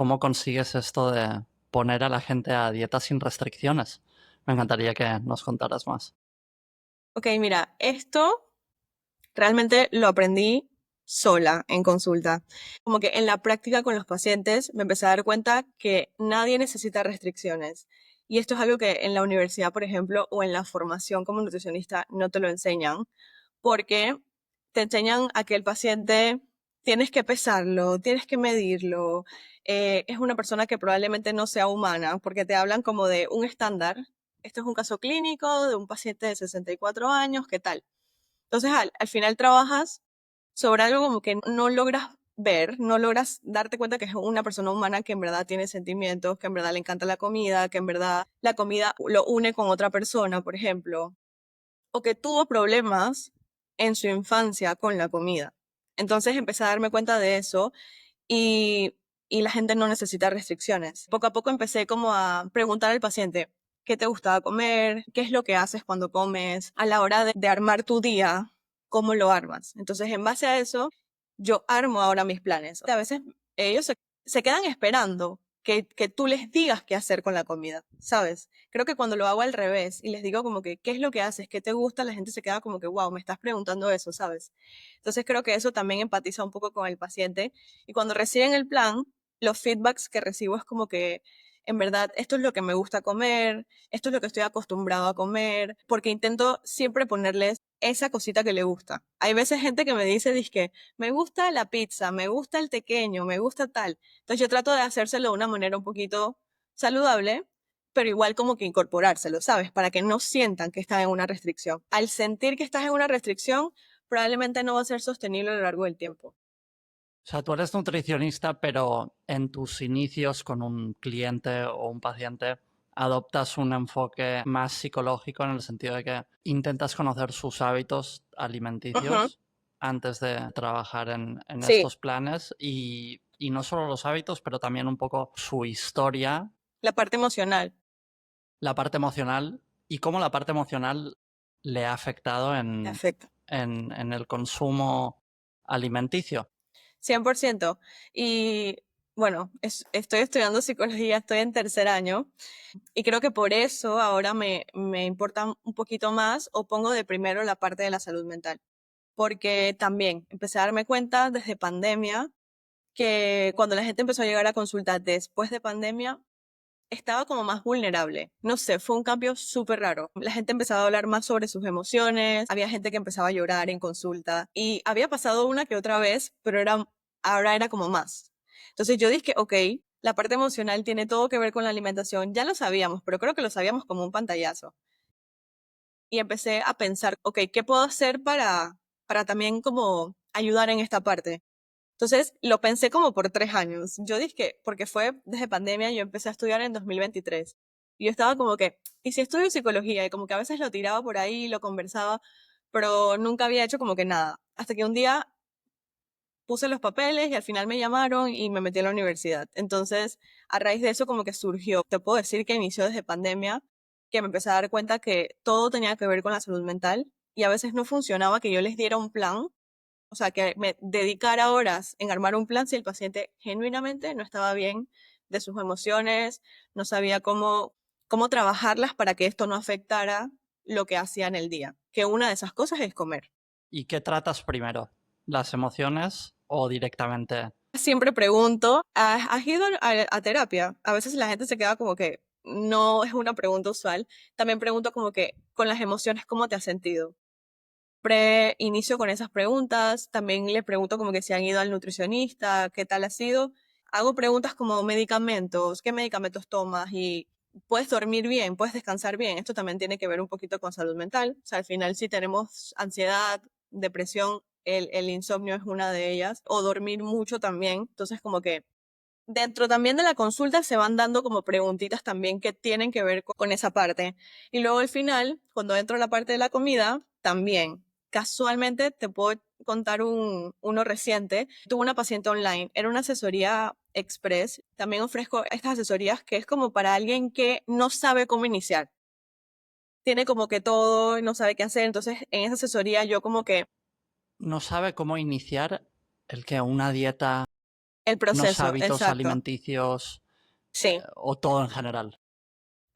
¿Cómo consigues esto de poner a la gente a dieta sin restricciones? Me encantaría que nos contaras más. Ok, mira, esto realmente lo aprendí sola en consulta. Como que en la práctica con los pacientes me empecé a dar cuenta que nadie necesita restricciones. Y esto es algo que en la universidad, por ejemplo, o en la formación como nutricionista no te lo enseñan, porque te enseñan a que el paciente tienes que pesarlo, tienes que medirlo, es una persona que probablemente no sea humana, porque te hablan como de un estándar. Esto es un caso clínico de un paciente de 64 años, ¿qué tal? Entonces, al final trabajas sobre algo como que no logras ver, no logras darte cuenta que es una persona humana que en verdad tiene sentimientos, que en verdad le encanta la comida, que en verdad la comida lo une con otra persona, por ejemplo, o que tuvo problemas en su infancia con la comida. Entonces empecé a darme cuenta de eso y, y la gente no necesita restricciones. Poco a poco empecé como a preguntar al paciente, ¿qué te gustaba comer? ¿Qué es lo que haces cuando comes? A la hora de armar tu día, ¿cómo lo armas? Entonces, en base a eso, yo armo ahora mis planes. A veces ellos se quedan esperando que tú les digas qué hacer con la comida, ¿sabes? Creo que cuando lo hago al revés y les digo como que, ¿qué es lo que haces? ¿Qué te gusta? La gente se queda como que, wow, me estás preguntando eso, ¿sabes? Entonces creo que eso también empatiza un poco con el paciente y cuando reciben el plan, los feedbacks que recibo es como que, en verdad, esto es lo que me gusta comer, esto es lo que estoy acostumbrado a comer, porque intento siempre ponerles esa cosita que le gusta. Hay veces gente que me dice, dizque, me gusta la pizza, me gusta el tequeño, me gusta tal. Entonces yo trato de hacérselo de una manera un poquito saludable, pero igual como que incorporárselo, ¿sabes? Para que no sientan que están en una restricción. Al sentir que estás en una restricción, probablemente no va a ser sostenible a lo largo del tiempo. O sea, tú eres nutricionista, pero en tus inicios con un cliente o un paciente adoptas un enfoque más psicológico en el sentido de que intentas conocer sus hábitos Ujú. alimenticios antes de trabajar en Sí, estos planes y no solo los hábitos, pero también un poco su historia, la parte emocional. la parte emocional y cómo la parte emocional le ha afectado Perfecto. en el consumo alimenticio. 100%. Y bueno, estoy estudiando psicología, estoy en tercer año y creo que por eso ahora me importa un poquito más o pongo de primero la parte de la salud mental. Porque también empecé a darme cuenta desde pandemia que cuando la gente empezó a llegar a consulta después de pandemia, estaba como más vulnerable. No sé, fue un cambio súper raro. La gente empezaba a hablar más sobre sus emociones, había gente que empezaba a llorar en consulta y había pasado una que otra vez, pero ahora era como más. Entonces yo dije, ok, la parte emocional tiene todo que ver con la alimentación, ya lo sabíamos, pero creo que lo sabíamos como un pantallazo. Y empecé a pensar, ok, ¿qué puedo hacer para también como ayudar en esta parte? Entonces lo pensé como por 3 años. Yo dije, porque fue desde pandemia, yo empecé a estudiar en 2023. Y yo estaba como que, ¿y si estudio psicología? Y como que a veces lo tiraba por ahí, lo conversaba, pero nunca había hecho como que nada. Hasta que un día puse los papeles y al final me llamaron y me metí a la universidad. Entonces, a raíz de eso como que surgió, te puedo decir que inició desde pandemia, que me empecé a dar cuenta que todo tenía que ver con la salud mental y a veces no funcionaba que yo les diera un plan, o sea, que me dedicara horas en armar un plan si el paciente genuinamente no estaba bien de sus emociones, no sabía cómo trabajarlas para que esto no afectara lo que hacía en el día. Que una de esas cosas es comer. ¿Y qué tratas primero? ¿Las emociones o directamente? Siempre pregunto, ¿has ido a terapia? A veces la gente se queda como que no es una pregunta usual. También pregunto como que con las emociones, ¿cómo te has sentido? Inicio con esas preguntas. También le pregunto como que si han ido al nutricionista, qué tal ha sido. Hago preguntas como medicamentos, ¿qué medicamentos tomas? Y puedes dormir bien, puedes descansar bien. Esto también tiene que ver un poquito con salud mental. O sea, al final si tenemos ansiedad, depresión, el insomnio es una de ellas, o dormir mucho también. Entonces como que dentro también de la consulta se van dando como preguntitas también que tienen que ver con esa parte. Y luego al final, cuando entro a la parte de la comida, también. Casualmente te puedo contar uno reciente. Tuve una paciente online, era una asesoría express. También ofrezco estas asesorías que es como para alguien que no sabe cómo iniciar. Tiene como que todo y no sabe qué hacer. Entonces, en esa asesoría yo como que No sabe cómo iniciar el que una dieta. El unos proceso, hábitos exacto. alimenticios Sí. o todo en general.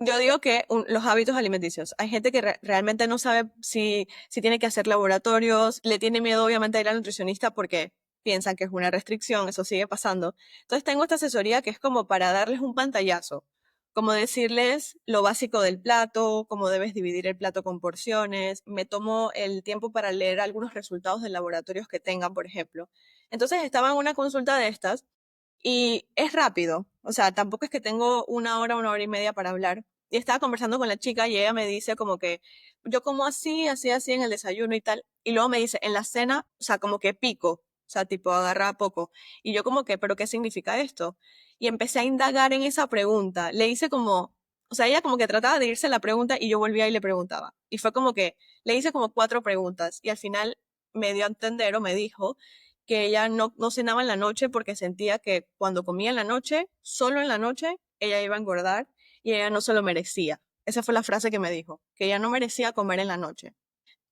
Yo digo que los hábitos alimenticios. Hay gente que realmente no sabe si tiene que hacer laboratorios, le tiene miedo obviamente a ir al nutricionista porque piensan que es una restricción, eso sigue pasando. Entonces tengo esta asesoría que es como para darles un pantallazo, como decirles lo básico del plato, cómo debes dividir el plato con porciones. Me tomo el tiempo para leer algunos resultados de laboratorios que tengan, por ejemplo. Entonces estaba en una consulta de estas y es rápido, o sea, tampoco es que tengo una hora y media para hablar. Y estaba conversando con la chica y ella me dice como que yo como así, así, así en el desayuno y tal. Y luego me dice, en la cena, o sea, como que pico, o sea, tipo agarra poco. Y yo como que, ¿pero qué significa esto? Y empecé a indagar en esa pregunta. Le hice como, o sea, ella como que trataba de irse la pregunta y yo volvía y le preguntaba. Y fue como que le hice como 4 preguntas y al final me dio a entender o me dijo que ella no cenaba en la noche porque sentía que cuando comía en la noche, solo en la noche, ella iba a engordar y ella no se lo merecía. Esa fue la frase que me dijo, que ella no merecía comer en la noche.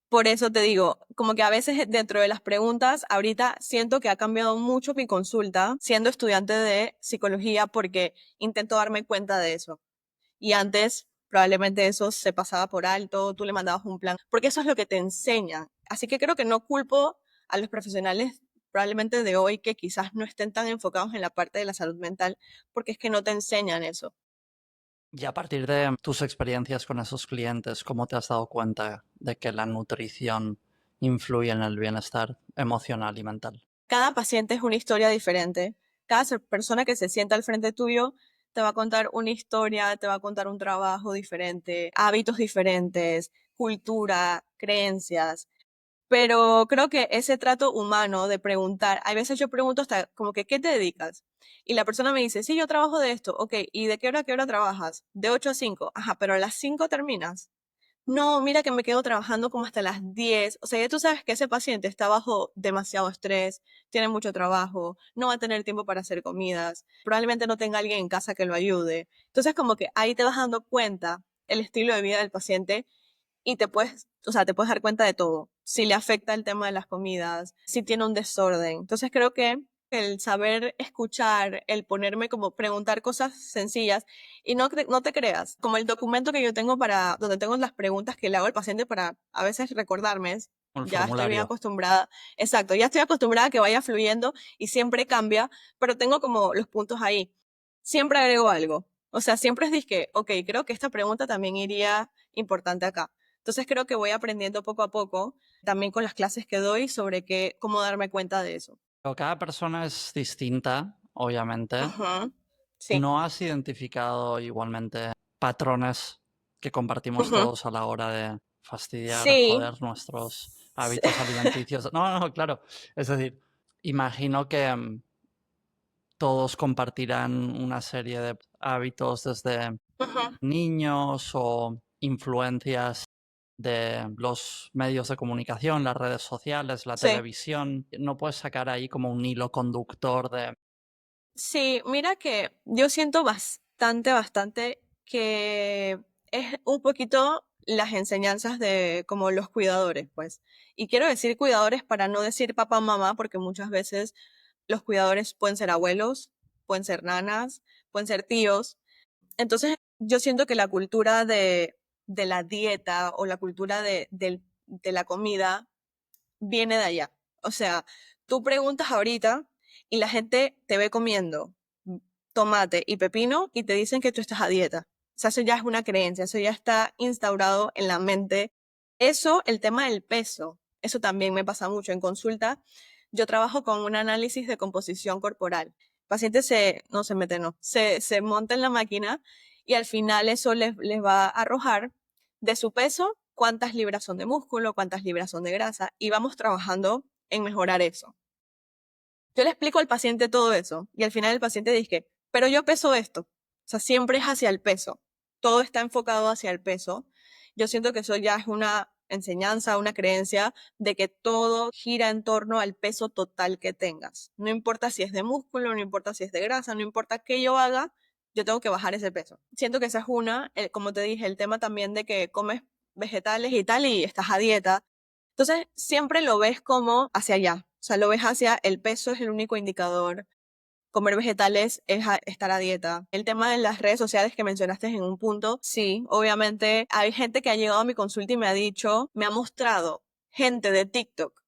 Por eso te digo, como que a veces dentro de las preguntas, ahorita siento que ha cambiado mucho mi consulta siendo estudiante de psicología porque intento darme cuenta de eso. Y antes probablemente eso se pasaba por alto, tú le mandabas un plan, porque eso es lo que te enseñan. Así que creo que no culpo a los profesionales probablemente de hoy que quizás no estén tan enfocados en la parte de la salud mental, porque es que no te enseñan eso. Y a partir de tus experiencias con esos clientes, ¿cómo te has dado cuenta de que la nutrición influye en el bienestar emocional y mental? Cada paciente es una historia diferente. Cada persona que se sienta al frente tuyo te va a contar una historia, te va a contar un trabajo diferente, hábitos diferentes, cultura, creencias. Pero creo que ese trato humano de preguntar, hay veces yo pregunto hasta como que, ¿qué te dedicas? Y la persona me dice, sí, yo trabajo de esto, ok, ¿y de qué hora trabajas? De 8 a 5, ajá, pero a las 5 terminas. No, mira que me quedo trabajando como hasta las 10. O sea, ya tú sabes que ese paciente está bajo demasiado estrés, tiene mucho trabajo, no va a tener tiempo para hacer comidas, probablemente no tenga alguien en casa que lo ayude. Entonces, como que ahí te vas dando cuenta el estilo de vida del paciente y te puedes, o sea, te puedes dar cuenta de todo. Si le afecta el tema de las comidas, si tiene un desorden. Entonces creo que el saber escuchar, el ponerme como preguntar cosas sencillas y no te creas, como el documento que yo tengo para, donde tengo las preguntas que le hago al paciente para a veces recordarme, El ya estoy bien formulario. acostumbrada, exacto, ya estoy acostumbrada a que vaya fluyendo y siempre cambia, pero tengo como los puntos ahí. Siempre agrego algo. O sea, siempre es disque, ok, creo que esta pregunta también iría importante acá. Entonces creo que voy aprendiendo poco a poco, también con las clases que doy, sobre cómo darme cuenta de eso. Pero cada persona es distinta, obviamente. Ujú. Sí. ¿No has identificado igualmente patrones que compartimos Ujú. todos a la hora de fastidiar, Sí. joder, nuestros Sí. hábitos alimenticios? No, no, claro. Es decir, imagino que todos compartirán una serie de hábitos desde Ujú. niños o influencias de los medios de comunicación, las redes sociales, la Sí. televisión. No puedes sacar ahí como un hilo conductor de... Sí, mira que yo siento bastante que es un poquito las enseñanzas de como los cuidadores, pues. Y quiero decir cuidadores para no decir papá o mamá, porque muchas veces los cuidadores pueden ser abuelos, pueden ser nanas, pueden ser tíos. Entonces, yo siento que la cultura de la dieta o la cultura de la comida viene de allá. O sea, tú preguntas ahorita y la gente te ve comiendo tomate y pepino y te dicen que tú estás a dieta. O sea, eso ya es una creencia, eso ya está instaurado en la mente. Eso, el tema del peso, eso también me pasa mucho en consulta. Yo trabajo con un análisis de composición corporal. El paciente no se mete, no, se monta en la máquina y al final eso les va a arrojar de su peso cuántas libras son de músculo, cuántas libras son de grasa y vamos trabajando en mejorar eso. Yo le explico al paciente todo eso y al final el paciente dice, pero yo peso esto. O sea, siempre es hacia el peso. Todo está enfocado hacia el peso. Yo siento que eso ya es una enseñanza, una creencia de que todo gira en torno al peso total que tengas. No importa si es de músculo, no importa si es de grasa, no importa qué yo haga, yo tengo que bajar ese peso. Siento que esa es una, como te dije, el tema también de que comes vegetales y tal y estás a dieta. Entonces, siempre lo ves como hacia allá. O sea, lo ves hacia el peso es el único indicador. comer vegetales es estar a dieta. El tema de las redes sociales que mencionaste en un punto, sí, obviamente hay gente que ha llegado a mi consulta y me ha dicho, me ha mostrado gente de TikTok,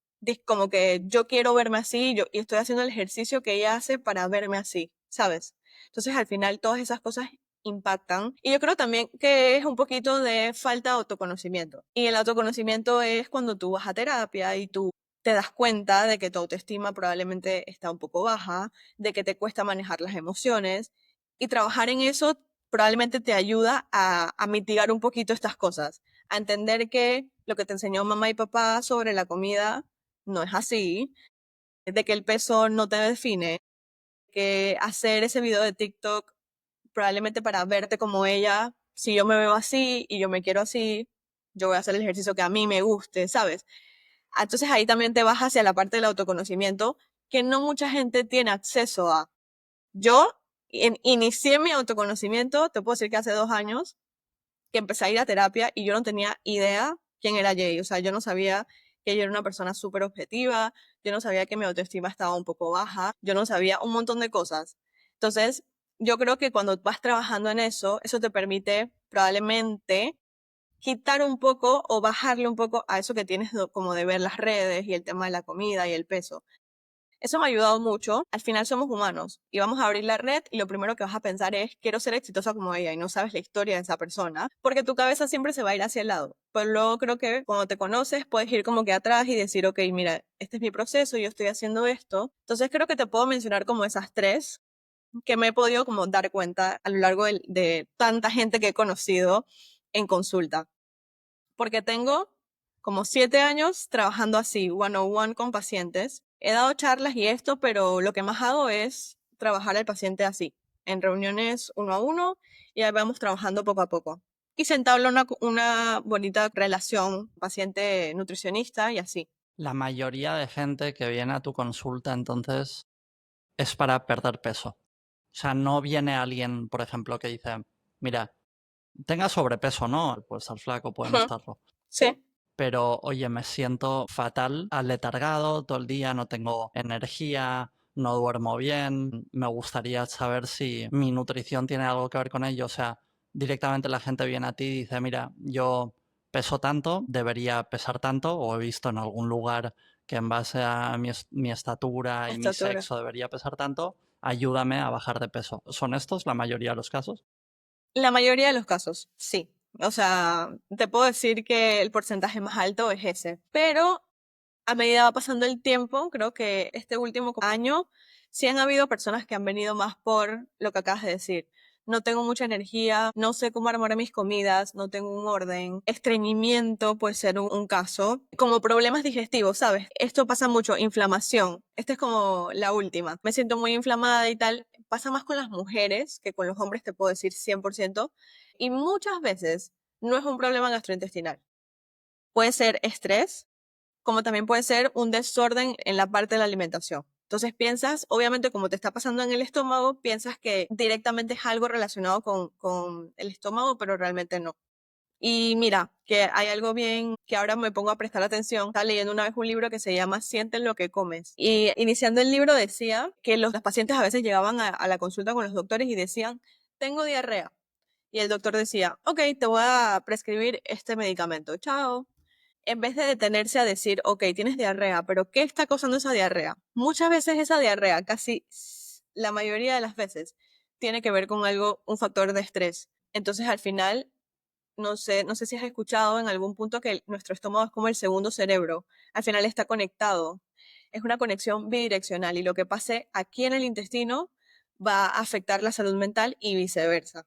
como que yo quiero verme así y estoy haciendo el ejercicio que ella hace para verme así, ¿sabes? Entonces al final todas esas cosas impactan. Y yo creo también que es un poquito de falta de autoconocimiento. Y el autoconocimiento es cuando tú vas a terapia y tú te das cuenta de que tu autoestima probablemente está un poco baja, de que te cuesta manejar las emociones y trabajar en eso probablemente te ayuda a mitigar un poquito estas cosas, a entender que lo que te enseñó mamá y papá sobre la comida no es así, de que el peso no te define, que hacer ese video de TikTok probablemente para verte como ella, si yo me veo así y yo me quiero así, yo voy a hacer el ejercicio que a mí me guste, ¿sabes? Entonces ahí también te vas hacia la parte del autoconocimiento que no mucha gente tiene acceso a. Yo inicié mi autoconocimiento, te puedo decir que hace 2 años, que empecé a ir a terapia y yo no tenía idea quién era Jay. O sea, yo no sabía que yo era una persona súper objetiva, yo no sabía que mi autoestima estaba un poco baja, yo no sabía un montón de cosas. Entonces, yo creo que cuando vas trabajando en eso te permite probablemente quitar un poco o bajarle un poco a eso que tienes como de ver las redes y el tema de la comida y el peso. Eso me ha ayudado mucho. Al final somos humanos y vamos a abrir la red y lo primero que vas a pensar es quiero ser exitosa como ella y no sabes la historia de esa persona porque tu cabeza siempre se va a ir hacia el lado. Pero luego creo que cuando te conoces puedes ir como que atrás y decir, ok, mira, este es mi proceso, yo estoy haciendo esto. Entonces creo que te puedo mencionar como esas tres que me he podido como dar cuenta a lo largo de tanta gente que he conocido en consulta. Porque tengo como 7 años trabajando así, one-on-one con pacientes. He dado charlas y esto, pero lo que más hago es trabajar al paciente así, en reuniones uno a uno, y ahí vamos trabajando poco a poco. Y se entabla una bonita relación paciente-nutricionista y así. La mayoría de gente que viene a tu consulta entonces es para perder peso. O sea, no viene alguien, por ejemplo, que dice, mira, tenga sobrepeso, ¿no? Puede estar flaco, puede no Ujú. estarlo. Sí. Pero, oye, me siento fatal, aletargado todo el día, no tengo energía, no duermo bien. Me gustaría saber si mi nutrición tiene algo que ver con ello. O sea, directamente la gente viene a ti y dice, mira, yo peso tanto, debería pesar tanto, o he visto en algún lugar que en base a mi estatura y mi Estatura. sexo debería pesar tanto, ayúdame a bajar de peso. ¿Son estos la mayoría de los casos? La mayoría de los casos, sí. O sea, te puedo decir que el porcentaje más alto es ese. Pero a medida va pasando el tiempo, creo que este último año sí han habido personas que han venido más por lo que acabas de decir. No tengo mucha energía, no sé cómo armar mis comidas, no tengo un orden. Estreñimiento puede ser un caso. Como problemas digestivos, ¿sabes? Esto pasa mucho, inflamación. Esta es como la última. Me siento muy inflamada y tal. Pasa más con las mujeres que con los hombres, te puedo decir 100%. Y muchas veces no es un problema gastrointestinal. Puede ser estrés, como también puede ser un desorden en la parte de la alimentación. Entonces piensas, obviamente como te está pasando en el estómago, piensas que directamente es algo relacionado con el estómago, pero realmente no. Y mira, que hay algo bien que ahora me pongo a prestar atención. Estaba leyendo una vez un libro que se llama Siente lo que comes. Y iniciando el libro decía que los pacientes a veces llegaban a la consulta con los doctores y decían, tengo diarrea. Y el doctor decía, ok, te voy a prescribir este medicamento. Chao, en vez de detenerse a decir, ok, tienes diarrea, pero ¿qué está causando esa diarrea? Muchas veces esa diarrea, casi la mayoría de las veces, tiene que ver con algo, un factor de estrés. Entonces, al final, no sé si has escuchado en algún punto que nuestro estómago es como el segundo cerebro. Al final está conectado. Es una conexión bidireccional y lo que pase aquí en el intestino va a afectar la salud mental y viceversa.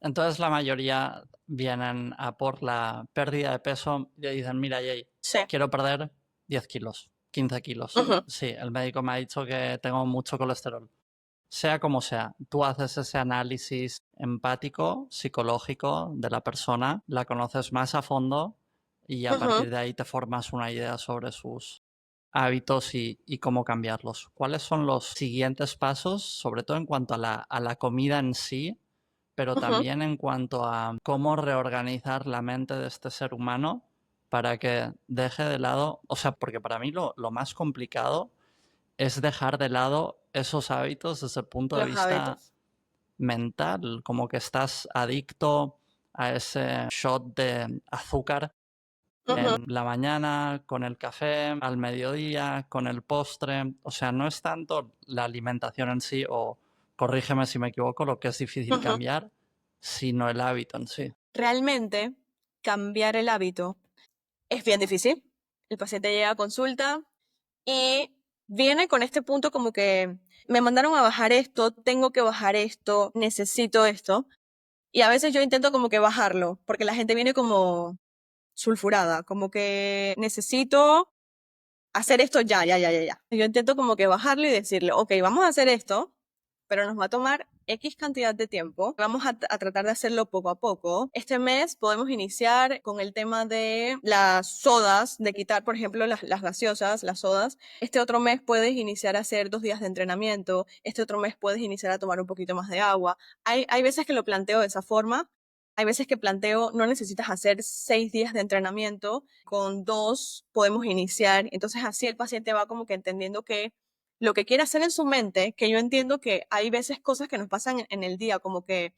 Entonces la mayoría vienen a por la pérdida de peso y le dicen, mira, Jay, Sí. quiero perder 10 kilos, 15 kilos. Ujú, Sí, el médico me ha dicho que tengo mucho colesterol. Sea como sea, tú haces ese análisis empático, psicológico de la persona, la conoces más a fondo y a ujú, partir de ahí te formas una idea sobre sus hábitos y cómo cambiarlos. ¿Cuáles son los siguientes pasos, sobre todo en cuanto a la comida en sí, pero ujú. también en cuanto a cómo reorganizar la mente de este ser humano para que deje de lado, o sea, porque para mí lo más complicado es dejar de lado esos hábitos desde el punto de Los vista hábitos. mental, como que estás adicto a ese shot de azúcar Ujú, en la mañana, con el café, al mediodía, con el postre. O sea, no es tanto la alimentación en sí, o corrígeme si me equivoco, lo que es difícil ujú. cambiar, sino el hábito en sí. Realmente, cambiar el hábito es bien difícil. El paciente llega a consulta y viene con este punto como que me mandaron a bajar esto, tengo que bajar esto, necesito esto. Y a veces yo intento como que bajarlo, porque la gente viene como sulfurada, como que necesito hacer esto ya, ya, ya, ya, ya. Yo intento como que bajarlo y decirle, ok, vamos a hacer esto, pero nos va a tomar X cantidad de tiempo. Vamos a tratar de hacerlo poco a poco. Este mes podemos iniciar con el tema de las sodas, de quitar, por ejemplo, las gaseosas, las sodas. Este otro mes puedes iniciar a hacer 2 días de entrenamiento. Este otro mes puedes iniciar a tomar un poquito más de agua. Hay veces que lo planteo de esa forma. Hay veces que planteo, no necesitas hacer 6 días de entrenamiento, con 2 podemos iniciar. Entonces así el paciente va como que entendiendo que lo que quiere hacer en su mente, que yo entiendo que hay veces cosas que nos pasan en el día, como que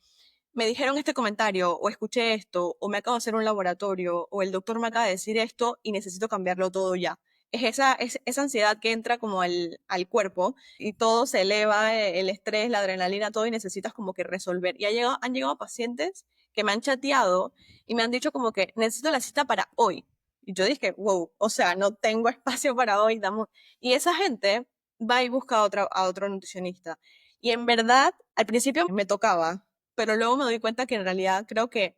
me dijeron este comentario, o escuché esto, o me acabo de hacer un laboratorio, o el doctor me acaba de decir esto y necesito cambiarlo todo ya. Es esa ansiedad que entra como al cuerpo y todo se eleva, el estrés, la adrenalina, todo y necesitas como que resolver. Y han llegado pacientes que me han chateado y me han dicho como que necesito la cita para hoy. Y yo dije, wow, o sea, no tengo espacio para hoy, damos. Y esa gente va y busca a otro nutricionista. Y en verdad, al principio me tocaba, pero luego me doy cuenta que en realidad creo que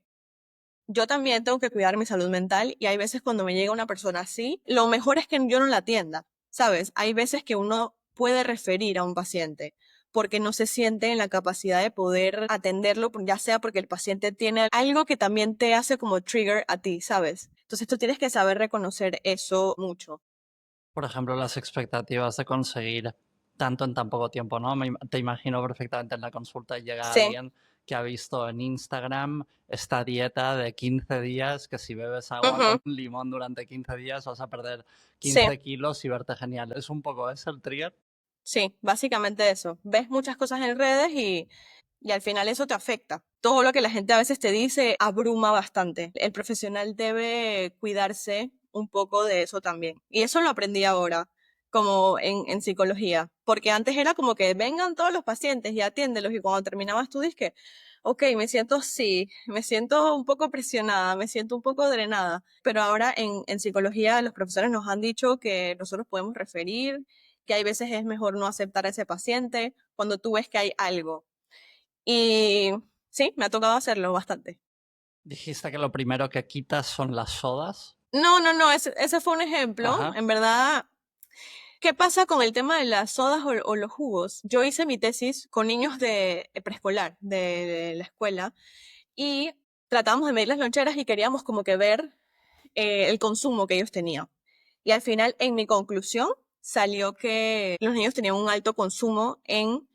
yo también tengo que cuidar mi salud mental y hay veces cuando me llega una persona así, lo mejor es que yo no la atienda, ¿sabes? Hay veces que uno puede referir a un paciente porque no se siente en la capacidad de poder atenderlo, ya sea porque el paciente tiene algo que también te hace como trigger a ti, ¿sabes? Entonces tú tienes que saber reconocer eso mucho. Por ejemplo, las expectativas de conseguir tanto en tan poco tiempo, ¿no? Te imagino perfectamente en la consulta y llega Sí. alguien que ha visto en Instagram esta dieta de 15 días, que si bebes agua con Ujú. limón durante 15 días vas a perder Sí. 15 kilos y verte genial. ¿Es un poco ese el trigger? Sí, básicamente eso. Ves muchas cosas en redes y al final eso te afecta. Todo lo que la gente a veces te dice abruma bastante. El profesional debe cuidarse un poco de eso también. Y eso lo aprendí ahora, como en psicología. Porque antes era como que vengan todos los pacientes y atiéndelos. Y cuando terminabas tú dices que, ok, me siento así, me siento un poco presionada, me siento un poco drenada. Pero ahora en psicología los profesores nos han dicho que nosotros podemos referir, que hay veces es mejor no aceptar a ese paciente cuando tú ves que hay algo. Y sí, me ha tocado hacerlo bastante. Dijiste que lo primero que quitas son las sodas. No, no, no, ese fue un ejemplo. Ajá. En verdad, ¿qué pasa con el tema de las sodas o los jugos? Yo hice mi tesis con niños de preescolar, de la escuela, y tratábamos de medir las loncheras y queríamos como que ver el consumo que ellos tenían. Y al final, en mi conclusión, salió que los niños tenían un alto consumo en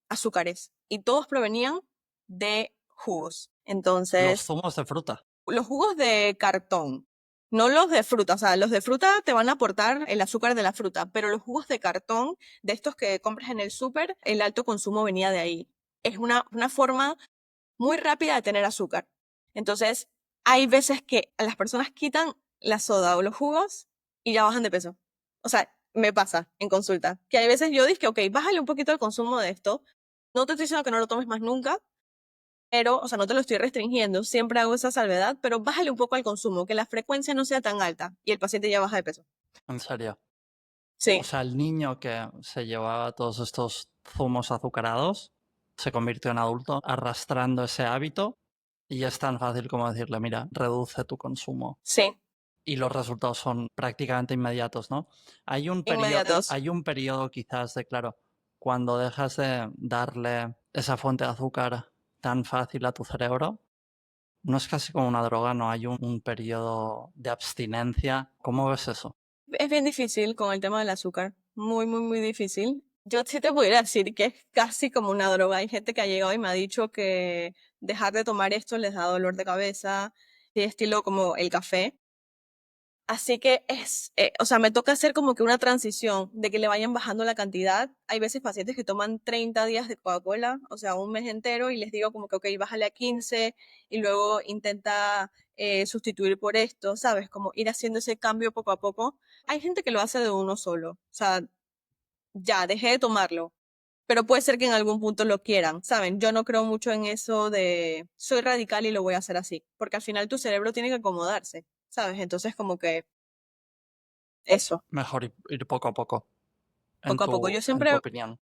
azúcares y todos provenían de jugos. Los Entonces, zumos de fruta. los jugos de cartón, no los de fruta, o sea, los de fruta te van a aportar el azúcar de la fruta, pero los jugos de cartón, de estos que compras en el súper, el alto consumo venía de ahí. Es una forma muy rápida de tener azúcar. Entonces, hay veces que las personas quitan la soda o los jugos y ya bajan de peso. O sea, me pasa en consulta, que hay veces yo digo, ok, bájale un poquito el consumo de esto. No te estoy diciendo que no lo tomes más nunca, pero, o sea, no te lo estoy restringiendo, siempre hago esa salvedad, pero bájale un poco al consumo, que la frecuencia no sea tan alta y el paciente ya baja de peso. En serio. O Sí, sea, el niño que se llevaba todos estos zumos azucarados se convirtió en adulto arrastrando ese hábito y es tan fácil como decirle, mira, reduce tu consumo. sí, Y los resultados son prácticamente inmediatos, ¿no? inmediatos. Hay un periodo quizás de, claro, cuando dejas de darle esa fuente de azúcar tan fácil a tu cerebro, no es casi como una droga, no hay un periodo de abstinencia. ¿Cómo ves eso? Es bien difícil con el tema del azúcar, muy, muy, muy difícil. Yo sí te pudiera decir que es casi como una droga. Hay gente que ha llegado y me ha dicho que dejar de tomar esto les da dolor de cabeza, y estilo como el café. Así que o sea, me toca hacer como que una transición de que le vayan bajando la cantidad. Hay veces pacientes que toman 30 días de Coca-Cola, o sea, un mes entero, y les digo como que, ok, bájale a 15 y luego intenta sustituir por esto, ¿sabes? Como ir haciendo ese cambio poco a poco. Hay gente que lo hace de uno solo, o sea, ya, dejé de tomarlo, pero puede ser que en algún punto lo quieran, ¿saben? Yo no creo mucho en eso de soy radical y lo voy a hacer así, porque al final tu cerebro tiene que acomodarse, ¿sabes? Entonces como que eso. Mejor ir poco a poco, Poco a poco. Yo en tu siempre, opinión.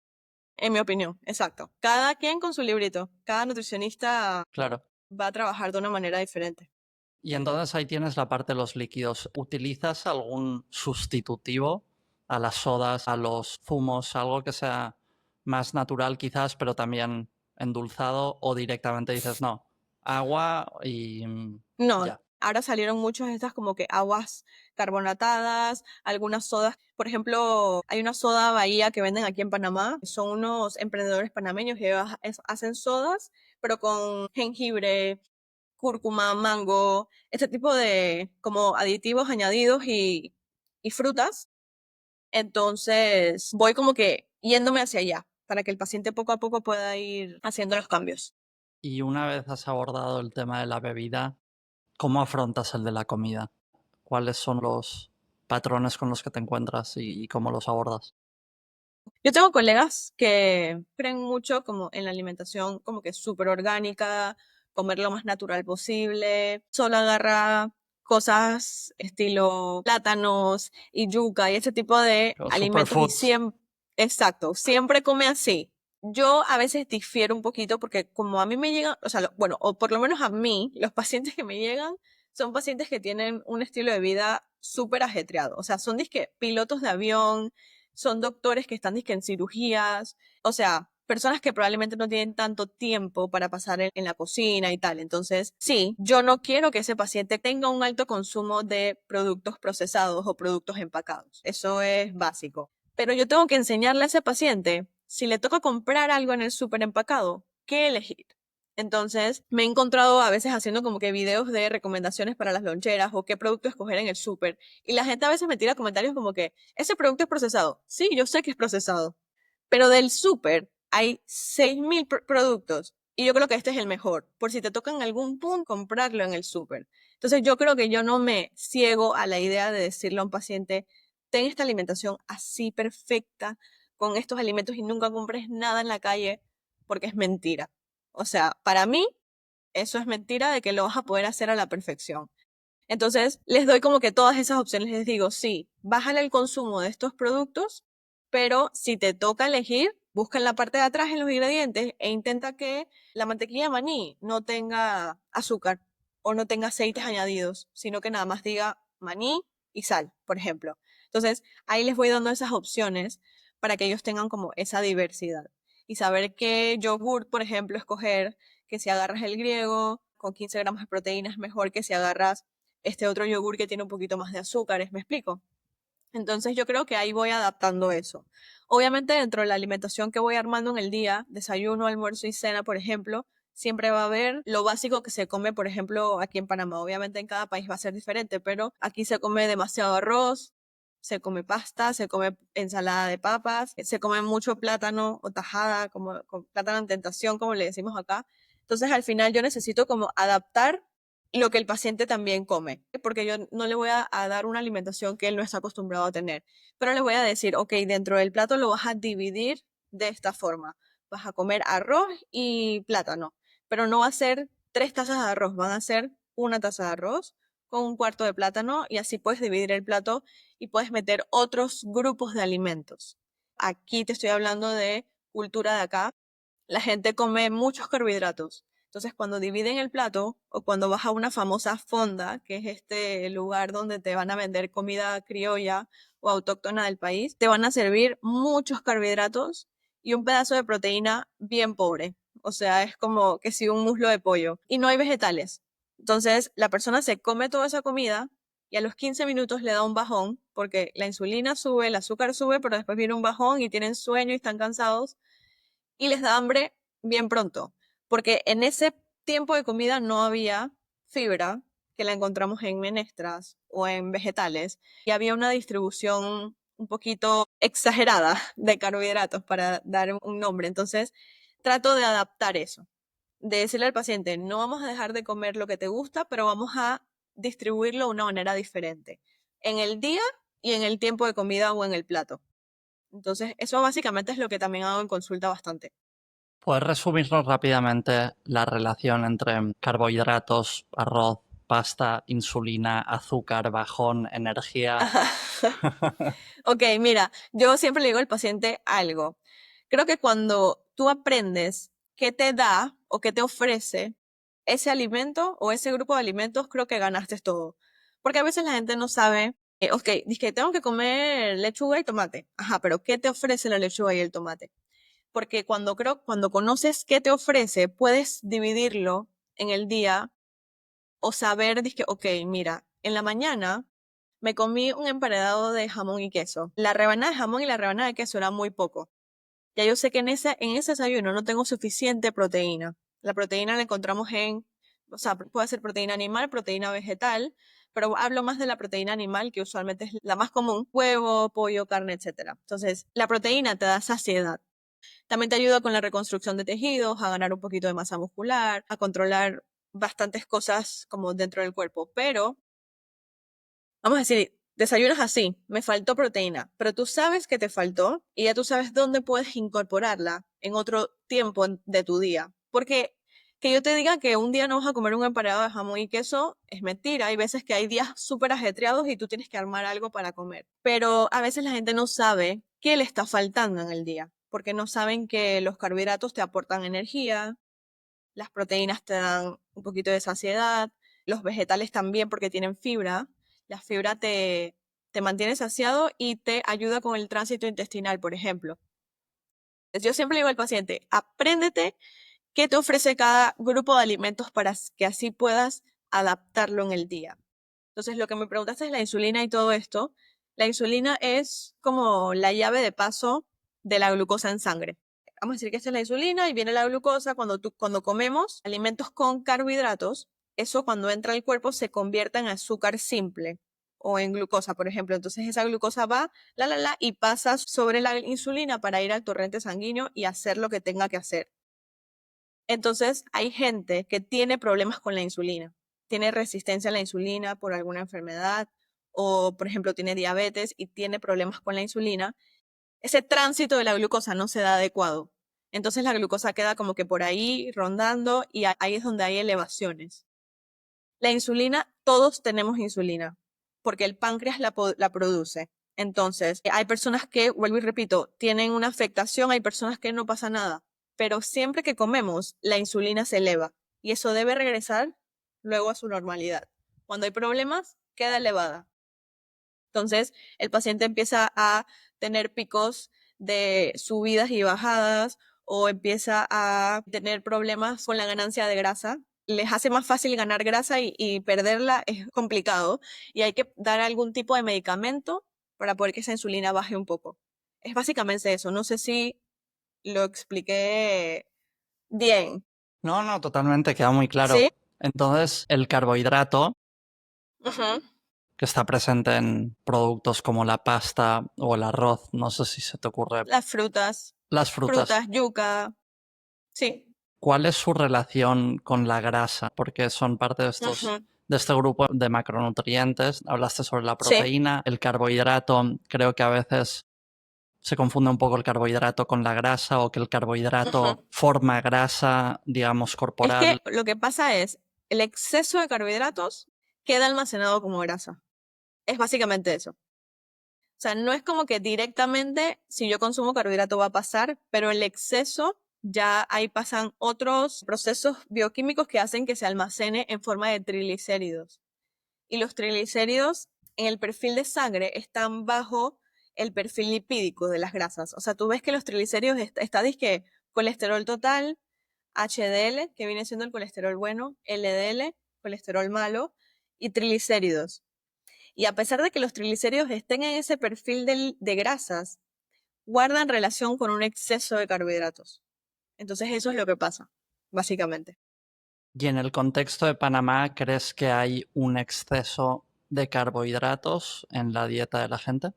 en mi opinión, exacto. Cada quien con su librito. Cada nutricionista Claro. va a trabajar de una manera diferente. Y entonces ahí tienes la parte de los líquidos. ¿Utilizas algún sustitutivo a las sodas, a los zumos, algo que sea más natural quizás, pero también endulzado? ¿O directamente dices, no, agua y No, ya? ahora salieron muchas de estas como que aguas carbonatadas, algunas sodas. Por ejemplo, hay una soda Bahía que venden aquí en Panamá. Son unos emprendedores panameños que hacen sodas, pero con jengibre, cúrcuma, mango, este tipo de como aditivos añadidos y frutas. Entonces, voy como que yéndome hacia allá para que el paciente poco a poco pueda ir haciendo los cambios. Y una vez has abordado el tema de la bebida, ¿cómo afrontas el de la comida? ¿Cuáles son los patrones con los que te encuentras y cómo los abordas? Yo tengo colegas que creen mucho como en la alimentación como que súper orgánica, comer lo más natural posible, solo agarra cosas estilo plátanos y yuca y ese tipo de Los alimentos y superfoods. siempre, exacto, siempre come así. Yo a veces difiero un poquito porque como a mí me llegan, o sea, bueno, o por lo menos a mí, los pacientes que me llegan son pacientes que tienen un estilo de vida súper ajetreado, o sea, son disque pilotos de avión, son doctores que están dizque en cirugías, o sea, personas que probablemente no tienen tanto tiempo para pasar en la cocina y tal. Entonces, sí, yo no quiero que ese paciente tenga un alto consumo de productos procesados o productos empacados. Eso es básico. Pero yo tengo que enseñarle a ese paciente, si le toca comprar algo en el súper empacado, qué elegir. Entonces, me he encontrado a veces haciendo como que videos de recomendaciones para las loncheras o qué producto escoger en el súper. Y la gente a veces me tira comentarios como que, ese producto es procesado. Sí, yo sé que es procesado. Pero del súper hay 6.000 productos. Y yo creo que este es el mejor. Por si te toca en algún punto comprarlo en el súper. Entonces yo creo que yo no me ciego a la idea de decirle a un paciente, ten esta alimentación así perfecta, con estos alimentos y nunca compres nada en la calle, porque es mentira. O sea, para mí, eso es mentira de que lo vas a poder hacer a la perfección. Entonces, les doy como que todas esas opciones. Les digo, sí, bájale el consumo de estos productos, pero si te toca elegir, busca en la parte de atrás en los ingredientes e intenta que la mantequilla de maní no tenga azúcar o no tenga aceites añadidos, sino que nada más diga maní y sal, por ejemplo. Entonces, ahí les voy dando esas opciones para que ellos tengan como esa diversidad y saber qué yogur, por ejemplo, escoger, que si agarras el griego con 15 gramos de proteína es mejor que si agarras este otro yogur que tiene un poquito más de azúcares, ¿me explico? Entonces yo creo que ahí voy adaptando eso. Obviamente dentro de la alimentación que voy armando en el día, desayuno, almuerzo y cena, por ejemplo, siempre va a haber lo básico que se come, por ejemplo, aquí en Panamá. Obviamente en cada país va a ser diferente, pero aquí se come demasiado arroz, se come pasta, se come ensalada de papas, se come mucho plátano o tajada, como plátano en tentación, como le decimos acá. Entonces al final yo necesito como adaptar lo que el paciente también come, porque yo no le voy a dar una alimentación que él no está acostumbrado a tener, pero le voy a decir, ok, dentro del plato lo vas a dividir de esta forma. Vas a comer arroz y plátano, pero no va a ser 3 tazas de arroz, van a ser una taza de arroz con un cuarto de plátano y así puedes dividir el plato y puedes meter otros grupos de alimentos. Aquí te estoy hablando de cultura de acá. La gente come muchos carbohidratos. Entonces, cuando dividen el plato o cuando vas a una famosa fonda, que es este lugar donde te van a vender comida criolla o autóctona del país, te van a servir muchos carbohidratos y un pedazo de proteína bien pobre. O sea, es como que si un muslo de pollo. Y no hay vegetales. Entonces, la persona se come toda esa comida y a los 15 minutos le da un bajón porque la insulina sube, el azúcar sube, pero después viene un bajón y tienen sueño y están cansados y les da hambre bien pronto, porque en ese tiempo de comida no había fibra que la encontramos en menestras o en vegetales, y había una distribución un poquito exagerada de carbohidratos para dar un nombre. Entonces, trato de adaptar eso, de decirle al paciente, no vamos a dejar de comer lo que te gusta, pero vamos a distribuirlo de una manera diferente, en el día y en el tiempo de comida o en el plato. Entonces, eso básicamente es lo que también hago en consulta bastante. ¿Puedes resumirnos rápidamente la relación entre carbohidratos, arroz, pasta, insulina, azúcar, bajón, energía? Ok, mira, yo siempre le digo al paciente algo. Creo que cuando tú aprendes qué te da o qué te ofrece ese alimento o ese grupo de alimentos, creo que ganaste todo. Porque a veces la gente no sabe, ok, dice que tengo que comer lechuga y tomate. Ajá, pero ¿qué te ofrece la lechuga y el tomate? Porque cuando conoces qué te ofrece, puedes dividirlo en el día o saber, dizque, ok, mira, en la mañana me comí un emparedado de jamón y queso. La rebanada de jamón y la rebanada de queso era muy poco. Ya yo sé que en ese desayuno no tengo suficiente proteína. La proteína la encontramos o sea, puede ser proteína animal, proteína vegetal, pero hablo más de la proteína animal, que usualmente es la más común, huevo, pollo, carne, etcétera. Entonces, la proteína te da saciedad. También te ayuda con la reconstrucción de tejidos, a ganar un poquito de masa muscular, a controlar bastantes cosas como dentro del cuerpo. Pero, vamos a decir, desayunas así, me faltó proteína, pero tú sabes que te faltó y ya tú sabes dónde puedes incorporarla en otro tiempo de tu día. Porque que yo te diga que un día no vas a comer un empanado de jamón y queso es mentira. Hay veces que hay días súper ajetreados y tú tienes que armar algo para comer. Pero a veces la gente no sabe qué le está faltando en el día, porque no saben que los carbohidratos te aportan energía, las proteínas te dan un poquito de saciedad, los vegetales también porque tienen fibra. La fibra te mantiene saciado y te ayuda con el tránsito intestinal, por ejemplo. Entonces, yo siempre digo al paciente, apréndete qué te ofrece cada grupo de alimentos para que así puedas adaptarlo en el día. Entonces, lo que me preguntaste es la insulina y todo esto. La insulina es como la llave de paso de la glucosa en sangre. Vamos a decir que esta es la insulina y viene la glucosa. Cuando comemos alimentos con carbohidratos, eso cuando entra al cuerpo se convierte en azúcar simple o en glucosa, por ejemplo. Entonces esa glucosa va, y pasa sobre la insulina para ir al torrente sanguíneo y hacer lo que tenga que hacer. Entonces, hay gente que tiene problemas con la insulina, tiene resistencia a la insulina por alguna enfermedad o, por ejemplo, tiene diabetes y tiene problemas con la insulina. Ese tránsito de la glucosa no se da adecuado. Entonces, la glucosa queda como que por ahí rondando y ahí es donde hay elevaciones. La insulina, todos tenemos insulina, porque el páncreas la produce. Entonces, hay personas que, vuelvo y repito, tienen una afectación, hay personas que no pasa nada, pero siempre que comemos, la insulina se eleva y eso debe regresar luego a su normalidad. Cuando hay problemas, queda elevada. Entonces, el paciente empieza a tener picos de subidas y bajadas o empieza a tener problemas con la ganancia de grasa. Les hace más fácil ganar grasa y perderla es complicado y hay que dar algún tipo de medicamento para poder que esa insulina baje un poco. Es básicamente eso. No sé si lo expliqué bien. No, no, totalmente, queda muy claro. ¿Sí? Entonces, el carbohidrato Ujú. que está presente en productos como la pasta o el arroz, no sé si se te ocurre, Las frutas, las frutas, yuca. Sí. ¿cuál es su relación con la grasa? Porque son parte Ujú. de este grupo de macronutrientes. Hablaste sobre la Sí. proteína, el carbohidrato. Creo que a veces se confunde un poco el carbohidrato con la grasa o que el Ujú. carbohidrato forma grasa, digamos, Es que corporal. lo que pasa es, el exceso de carbohidratos queda almacenado como grasa. Es básicamente eso. O sea, no es como que directamente si yo consumo carbohidrato va a pasar, pero el exceso ya ahí pasan otros procesos bioquímicos que hacen que se almacene en forma de triglicéridos. Y los triglicéridos en el perfil de sangre están bajo el perfil lipídico de las grasas. O sea, tú ves que los triglicéridos está disque colesterol total, HDL, que viene siendo el colesterol bueno, LDL, colesterol malo, y triglicéridos. Y a pesar de que los triglicéridos estén en ese perfil de grasas, guardan relación con un exceso de carbohidratos. Entonces eso es lo que pasa, básicamente. Y en el contexto de Panamá, ¿crees que hay un exceso de carbohidratos en la dieta de la gente?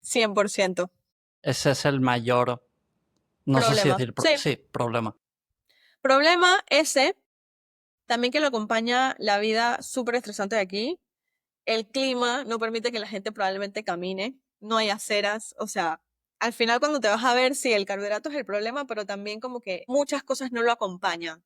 100%. Ese es el mayor, no sé si Problema. decir, Sí, sí, problema. problema ese, también que lo acompaña la vida súper estresante de aquí. El clima no permite que la gente probablemente camine, no hay aceras, o sea, al final cuando te vas a ver, sí, el carbohidrato es el problema, pero también como que muchas cosas no lo acompañan.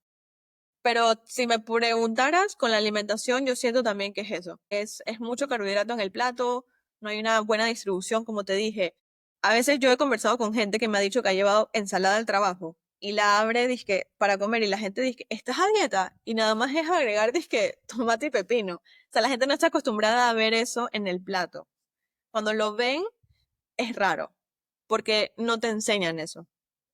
Pero si me preguntaras con la alimentación, yo siento también que es eso. Es mucho carbohidrato en el plato, no hay una buena distribución, como te dije. A veces yo he conversado con gente que me ha dicho que ha llevado ensalada al trabajo y la abre, dizque, para comer y la gente dice, ¿estás a dieta? Y nada más es agregar, dizque, tomate y pepino. O sea, la gente no está acostumbrada a ver eso en el plato. Cuando lo ven, es raro, porque no te enseñan eso.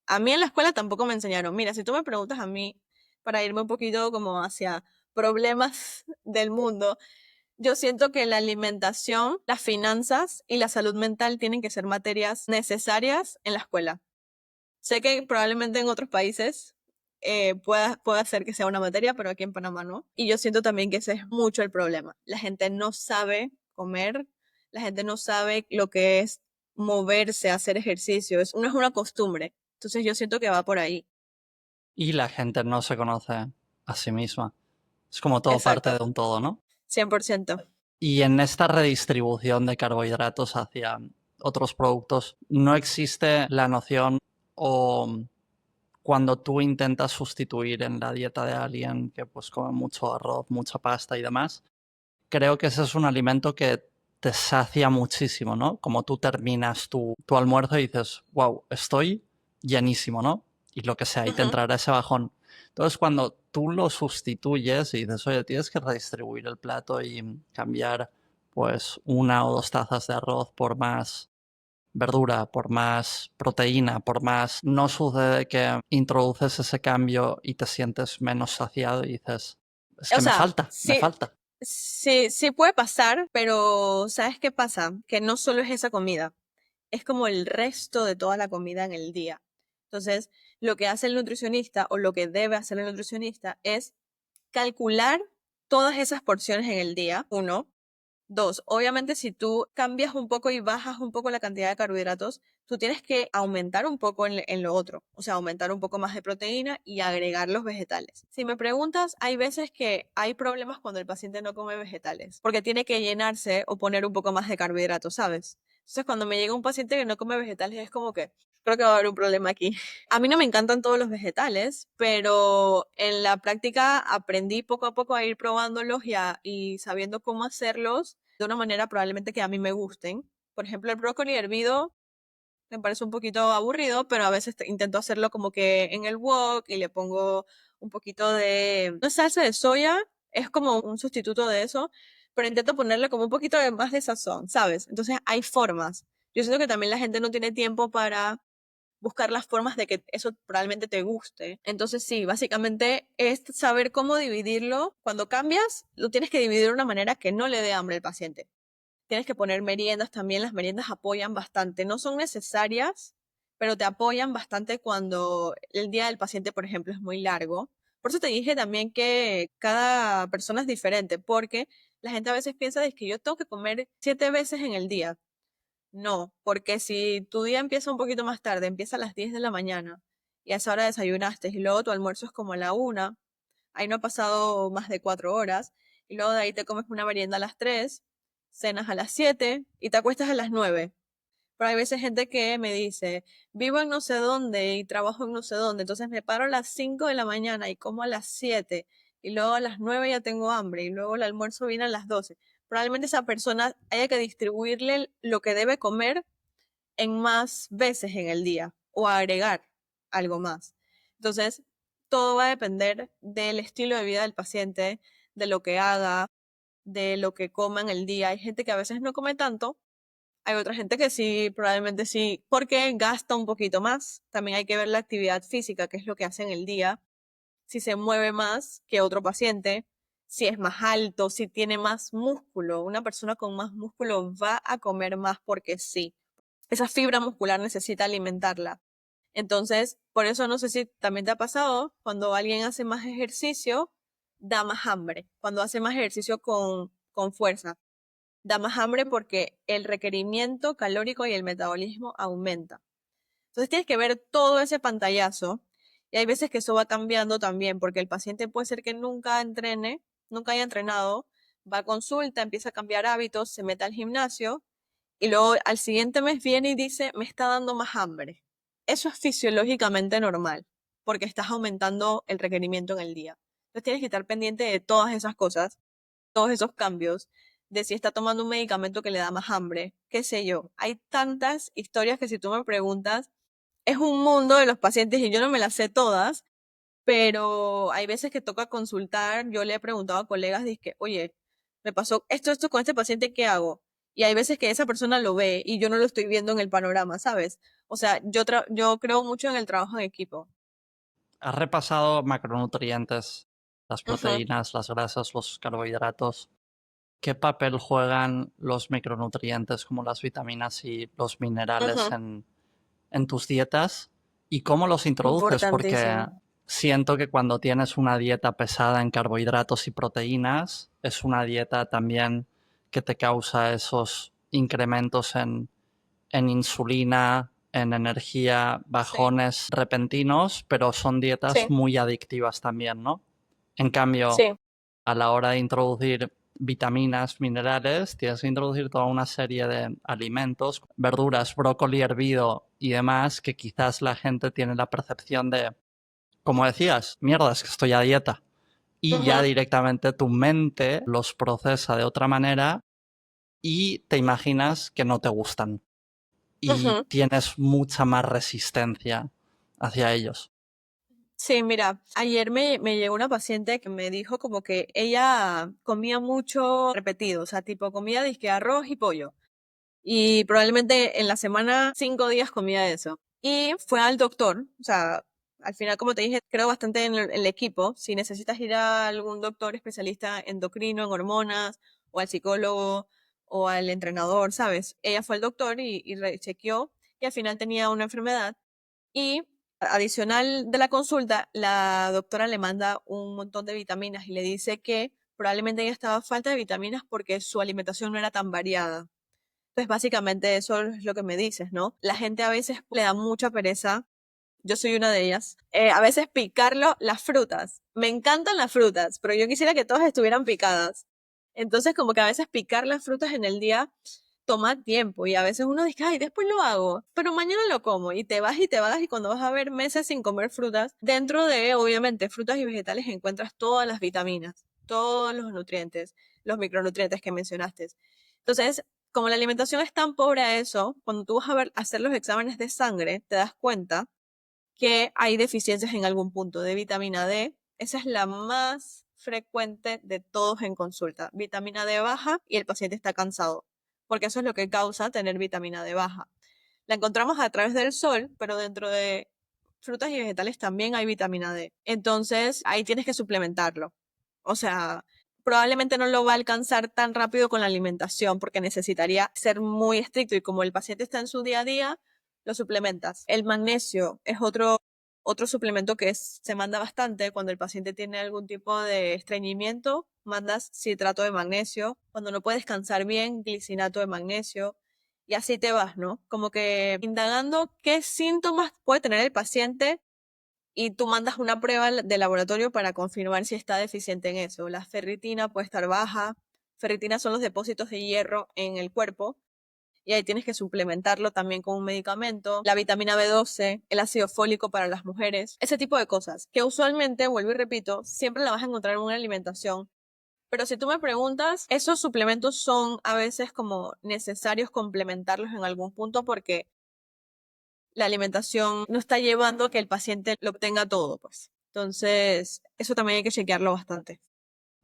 A mí en la escuela tampoco me enseñaron. Mira, si tú me preguntas a mí, para irme un poquito como hacia problemas del mundo, yo siento que la alimentación, las finanzas y la salud mental tienen que ser materias necesarias en la escuela. Sé que probablemente en otros países pueda ser que sea una materia, pero aquí en Panamá no. Y yo siento también que ese es mucho el problema. La gente no sabe comer, la gente no sabe lo que es moverse, hacer ejercicio. No es una costumbre. Entonces yo siento que va por ahí. Y la gente no se conoce a sí misma. Es como todo parte Exacto, de un todo, ¿no? 100%. Y en esta redistribución de carbohidratos hacia otros productos, no existe la noción o cuando tú intentas sustituir en la dieta de alguien que pues come mucho arroz, mucha pasta y demás, creo que ese es un alimento que te sacia muchísimo, ¿no? Como tú terminas tu almuerzo y dices, wow, estoy llenísimo, ¿no? Y lo que sea, y te Ujú. entrará ese bajón. Entonces, cuando tú lo sustituyes y dices, oye, tienes que redistribuir el plato y cambiar pues 1 o 2 tazas de arroz por más verdura, por más proteína, por más... No sucede que introduces ese cambio y te sientes menos saciado y dices, es O que me sea, falta, me sí, falta. sí, sí puede pasar, pero ¿sabes qué pasa? Que no solo es esa comida, es como el resto de toda la comida en el día. Entonces, lo que hace el nutricionista o lo que debe hacer el nutricionista es calcular todas esas porciones en el día, uno. Dos, obviamente si tú cambias un poco y bajas un poco la cantidad de carbohidratos, tú tienes que aumentar un poco en lo otro, o sea, aumentar un poco más de proteína y agregar los vegetales. Si me preguntas, hay veces que hay problemas cuando el paciente no come vegetales, porque tiene que llenarse o poner un poco más de carbohidratos, ¿sabes? Entonces, cuando me llega un paciente que no come vegetales, es como que creo que va a haber un problema aquí. A mí no me encantan todos los vegetales, pero en la práctica aprendí poco a poco a ir probándolos y sabiendo cómo hacerlos de una manera probablemente que a mí me gusten. Por ejemplo, el brócoli hervido me parece un poquito aburrido, pero a veces intento hacerlo como que en el wok y le pongo un poquito de... No es salsa de soya, es como un sustituto de eso, pero intento ponerle como un poquito de más de sazón, ¿sabes? Entonces hay formas. Yo siento que también la gente no tiene tiempo para buscar las formas de que eso probablemente te guste. Entonces sí, básicamente es saber cómo dividirlo. Cuando cambias, lo tienes que dividir de una manera que no le dé hambre al paciente. Tienes que poner meriendas también, las meriendas apoyan bastante. No son necesarias, pero te apoyan bastante cuando el día del paciente, por ejemplo, es muy largo. Por eso te dije también que cada persona es diferente, porque la gente a veces piensa de que yo tengo que comer 7 veces en el día. No, porque si tu día empieza un poquito más tarde, empieza a las 10 de la mañana y a esa hora desayunaste y luego tu almuerzo es como a la 1, ahí no ha pasado más de 4 horas y luego de ahí te comes una merienda a las 3, cenas a las 7 y te acuestas a las 9. Pero hay veces gente que me dice, vivo en no sé dónde y trabajo en no sé dónde, entonces me paro a las 5 de la mañana y como a las 7 y luego a las 9 ya tengo hambre y luego el almuerzo viene a las 12. Probablemente esa persona haya que distribuirle lo que debe comer en más veces en el día o agregar algo más. Entonces, todo va a depender del estilo de vida del paciente, de lo que haga, de lo que coma en el día. Hay gente que a veces no come tanto, hay otra gente que sí, probablemente sí, porque gasta un poquito más. También hay que ver la actividad física, que es lo que hace en el día, si se mueve más que otro paciente, si es más alto, si tiene más músculo. Una persona con más músculo va a comer más porque sí. Esa fibra muscular necesita alimentarla. Entonces, por eso no sé si también te ha pasado, cuando alguien hace más ejercicio, da más hambre, cuando hace más ejercicio con fuerza. Da más hambre porque el requerimiento calórico y el metabolismo aumenta. Entonces tienes que ver todo ese pantallazo y hay veces que eso va cambiando también porque el paciente puede ser que nunca entrene, nunca haya entrenado, va a consulta, empieza a cambiar hábitos, se mete al gimnasio y luego al siguiente mes viene y dice, me está dando más hambre. Eso es fisiológicamente normal porque estás aumentando el requerimiento en el día. Entonces tienes que estar pendiente de todas esas cosas, todos esos cambios, de si está tomando un medicamento que le da más hambre, qué sé yo. Hay tantas historias que si tú me preguntas, es un mundo de los pacientes y yo no me las sé todas, pero hay veces que toca consultar. Yo le he preguntado a colegas, dizque, oye, me pasó esto con este paciente, ¿qué hago? Y hay veces que esa persona lo ve y yo no lo estoy viendo en el panorama, ¿sabes? O sea, yo creo mucho en el trabajo en equipo. Has repasado macronutrientes, las Ujú, proteínas, las grasas, los carbohidratos. ¿Qué papel juegan los micronutrientes como las vitaminas y los minerales ujú. en tus dietas? ¿Y cómo los introduces? Porque Importantísimo. siento que cuando tienes una dieta pesada en carbohidratos y proteínas, es una dieta también que te causa esos incrementos en insulina, en energía, Sí, bajones repentinos, pero son dietas sí, muy adictivas también, ¿no? En cambio, sí. a la hora de introducir vitaminas, minerales, tienes que introducir toda una serie de alimentos, verduras, brócoli hervido y demás, que quizás la gente tiene la percepción de, como decías, mierda, es que estoy a dieta. Y ya Ujú, directamente tu mente los procesa de otra manera y te imaginas que no te gustan y ujú. tienes mucha más resistencia hacia ellos. Sí, mira, ayer me llegó una paciente que me dijo como que ella comía mucho repetido, o sea, tipo comía disque arroz y pollo. Y probablemente en la semana 5 días comía eso. Y fue al doctor, o sea, al final, como te dije, creo bastante en el equipo. Si necesitas ir a algún doctor especialista endocrino, en hormonas, o al psicólogo, o al entrenador, ¿sabes? Ella fue al doctor y chequeó y al final tenía una enfermedad. Y adicional de la consulta, la doctora le manda un montón de vitaminas y le dice que probablemente ella estaba a falta de vitaminas porque su alimentación no era tan variada. Pues básicamente eso es lo que me dices, ¿no? La gente a veces le da mucha pereza, yo soy una de ellas, a veces picarlo las frutas. Me encantan las frutas, pero yo quisiera que todas estuvieran picadas. Entonces como que a veces picar las frutas en el día toma tiempo y a veces uno dice, ay, después lo hago, pero mañana lo como y te vas y te vas y cuando vas a ver meses sin comer frutas, dentro de obviamente frutas y vegetales encuentras todas las vitaminas, todos los nutrientes, los micronutrientes que mencionaste. Entonces, como la alimentación es tan pobre a eso, cuando tú vas a ver, hacer los exámenes de sangre, te das cuenta que hay deficiencias en algún punto de vitamina D. Esa es la más frecuente de todos en consulta. Vitamina D baja y el paciente está cansado, porque eso es lo que causa tener vitamina D baja. La encontramos a través del sol, pero dentro de frutas y vegetales también hay vitamina D. Entonces, ahí tienes que suplementarlo. O sea, probablemente no lo va a alcanzar tan rápido con la alimentación porque necesitaría ser muy estricto y como el paciente está en su día a día, lo suplementas. El magnesio es otro suplemento que se manda bastante cuando el paciente tiene algún tipo de estreñimiento, mandas citrato de magnesio. Cuando no puede descansar bien, glicinato de magnesio. Y así te vas, ¿no? Como que indagando qué síntomas puede tener el paciente y tú mandas una prueba de laboratorio para confirmar si está deficiente en eso. La ferritina puede estar baja. Ferritina son los depósitos de hierro en el cuerpo y ahí tienes que suplementarlo también con un medicamento. La vitamina B12, el ácido fólico para las mujeres, ese tipo de cosas que usualmente, vuelvo y repito, siempre la vas a encontrar en una alimentación. Pero si tú me preguntas, esos suplementos son a veces como necesarios complementarlos en algún punto porque la alimentación no está llevando a que el paciente lo obtenga todo, pues. Entonces, eso también hay que chequearlo bastante.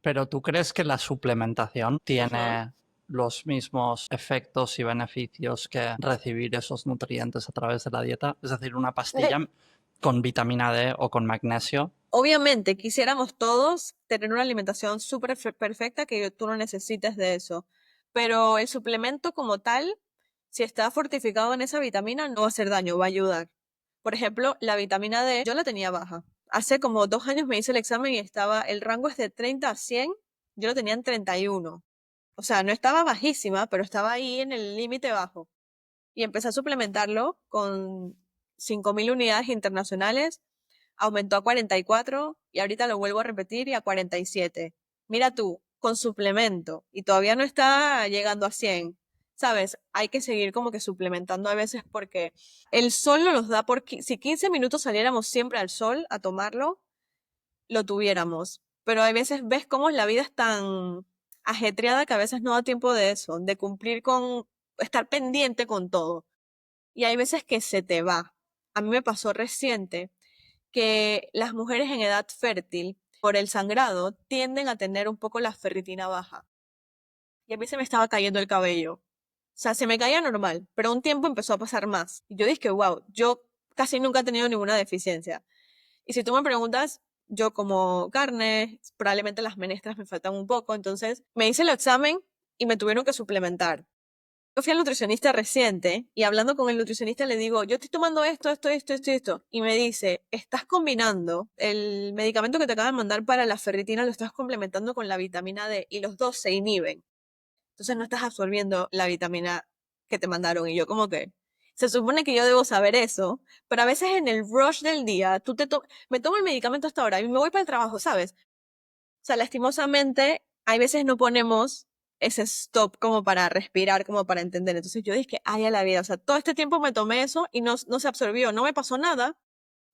Pero ¿tú crees que la suplementación Ujú. tiene los mismos efectos y beneficios que recibir esos nutrientes a través de la dieta? Es decir, una Eh, pastilla con vitamina D o con magnesio. Obviamente, quisiéramos todos tener una alimentación súper perfecta que tú no necesites de eso, pero el suplemento como tal, si está fortificado en esa vitamina, no va a hacer daño, va a ayudar. Por ejemplo, la vitamina D, yo la tenía baja. Hace como 2 años me hice el examen y el rango es de 30 a 100, yo lo tenía en 31. O sea, no estaba bajísima, pero estaba ahí en el límite bajo. Y empecé a suplementarlo con 5.000 unidades internacionales, aumentó a 44 y ahorita lo vuelvo a repetir y a 47. Mira tú, con suplemento y todavía no está llegando a 100. ¿Sabes? Hay que seguir como que suplementando a veces porque el sol no nos da si 15 minutos saliéramos siempre al sol a tomarlo, lo tuviéramos. Pero hay veces ves cómo la vida es tan ajetreada que a veces no da tiempo de eso, de cumplir con, estar pendiente con todo. Y hay veces que se te va. A mí me pasó reciente que las mujeres en edad fértil, por el sangrado, tienden a tener un poco la ferritina baja. Y a mí se me estaba cayendo el cabello. O sea, se me caía normal, pero un tiempo empezó a pasar más. Y yo dije, wow, yo casi nunca he tenido ninguna deficiencia. Y si tú me preguntas, yo como carne, probablemente las menestras me faltan un poco, entonces me hice el examen y me tuvieron que suplementar. Yo fui al nutricionista reciente y hablando con el nutricionista le digo, yo estoy tomando esto. Y me dice, estás combinando el medicamento que te acaban de mandar para la ferritina, lo estás complementando con la vitamina D y los dos se inhiben. Entonces no estás absorbiendo la vitamina que te mandaron. Y yo como que, se supone que yo debo saber eso, pero a veces en el rush del día, me tomo el medicamento hasta ahora y me voy para el trabajo, ¿sabes? O sea, lastimosamente, hay veces no ponemos ese stop como para respirar, como para entender. Entonces yo dije, ay, a la vida, o sea, todo este tiempo me tomé eso y no se absorbió. No me pasó nada,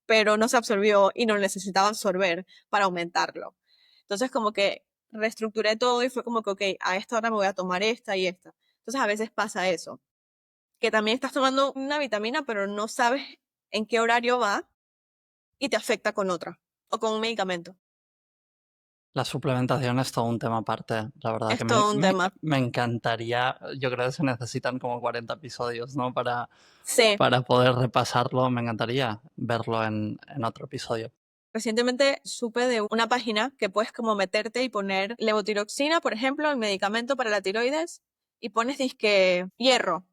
pero no se absorbió y no necesitaba absorber para aumentarlo. Entonces como que reestructuré todo y fue como que, ok, a esta hora me voy a tomar esta y esta. Entonces a veces pasa eso, que también estás tomando una vitamina, pero no sabes en qué horario va y te afecta con otra o con un medicamento. La suplementación es todo un tema aparte. La verdad que Es todo un tema. me encantaría. Yo creo que se necesitan como 40 episodios, ¿no? Sí. Para poder repasarlo. Me encantaría verlo en otro episodio. Recientemente supe de una página que puedes como meterte y poner levotiroxina, por ejemplo, el medicamento para la tiroides, y pones disque hierro,